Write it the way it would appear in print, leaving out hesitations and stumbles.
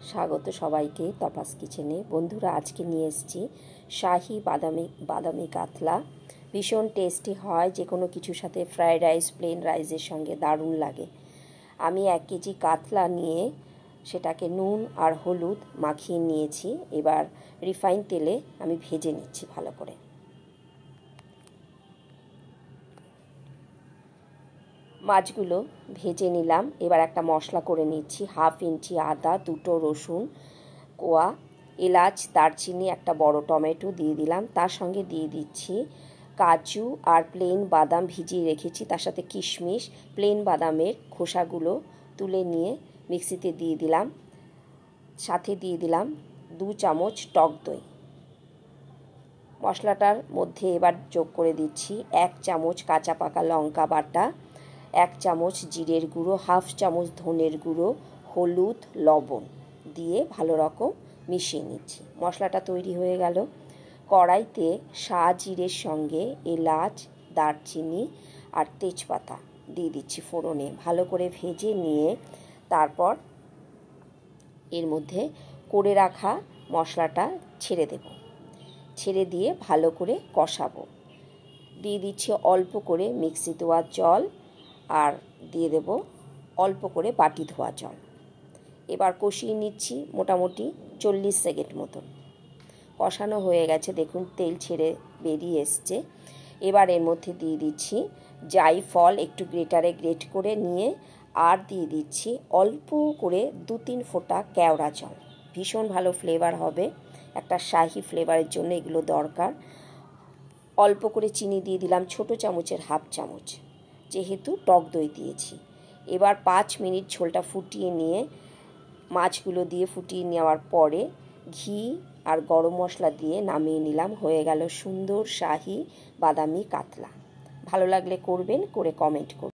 স্বাগত সবাইকে তপাস কিচেনে। বন্ধুরা, আজকে নিয়ে এসেছি শাহি বাদামি কাতলা। ভীষণ টেস্টি হয়, যে কোনো কিছুর সাথে, ফ্রায়েড রাইস, প্লেন রাইসের সঙ্গে দারুণ লাগে। আমি 1 কেজি কাতলা নিয়ে সেটাকে নুন আর হলুদ মাখিয়ে নিয়েছি। এবার রিফাইন তেলে আমি ভেজে নিচ্ছি ভালো করে। মাছগুলো ভেজে নিলাম। এবার একটা মশলা করে নিচ্ছি। 1/2 ইঞ্চি আদা, 2টো রসুন কোয়া, এলাচ, দারচিনি, একটা বড় টমেটো দিয়ে দিলাম। তার সঙ্গে দিয়ে দিচ্ছি কাজু আর প্লেন বাদাম ভিজিয়ে রেখেছি, তার সাথে কিশমিশ। প্লেন বাদামের খোসাগুলো তুলে নিয়ে মিক্সিতে দিয়ে দিলাম। সাথে দিয়ে দিলাম 2 চামচ টক দই। মশলাটার মধ্যে এবার যোগ করে দিচ্ছি 1 চামচ কাঁচা পাকা লঙ্কা বাটা, 1 চামচ জিরের গুঁড়ো, 1/2 চামচ ধনের গুঁড়ো, হলুদ, লবণ দিয়ে ভালো রকম মিশিয়ে নিচ্ছি। মশলাটা তৈরি হয়ে গেল। কড়াইতে জিরের সঙ্গে এলাচ, দারচিনি আর তেজপাতা দিয়ে দিচ্ছি ফোড়নে। ভালো করে ভেজে নিয়ে তারপর এর মধ্যে করে রাখা মশলাটা ছেড়ে দেব। ছেড়ে দিয়ে ভালো করে কষাবো। দিয়ে দিচ্ছি অল্প করে মিক্সি ধোয়া জল, আর দিয়ে দেব অল্প করে বাটি ধোয়া জল। এবার কষিয়ে নিচ্ছি মোটামুটি 40 সেকেন্ড মতন। কষানো হয়ে গেছে, দেখুন তেল ছেড়ে বেরিয়ে এসছে। এবার এর মধ্যে দিয়ে দিচ্ছি জায়ফল, একটু গ্রেটারে গ্রেট করে নিয়ে, আর দিয়ে দিচ্ছি অল্প করে 2-3 ফোঁটা কেওড়া জল। ভীষণ ভালো ফ্লেভার হবে, একটা শাহি ফ্লেভারের জন্য এগুলো দরকার। অল্প করে চিনি দিয়ে দিলাম, ছোটো চামচের 1/2 চামচ, যেহেতু টক দই দিয়েছি। এবার 5 মিনিট ঝোলটা ফুটিয়ে নিয়ে মাছগুলো দিয়ে ফুটিয়ে নেওয়ার পরে ঘি আর গরম মশলা দিয়ে নামিয়ে নিলাম। হয়ে গেল সুন্দর শাহি বাদামি কাতলা। ভালো লাগলে করবেন, করে কমেন্ট করবেন।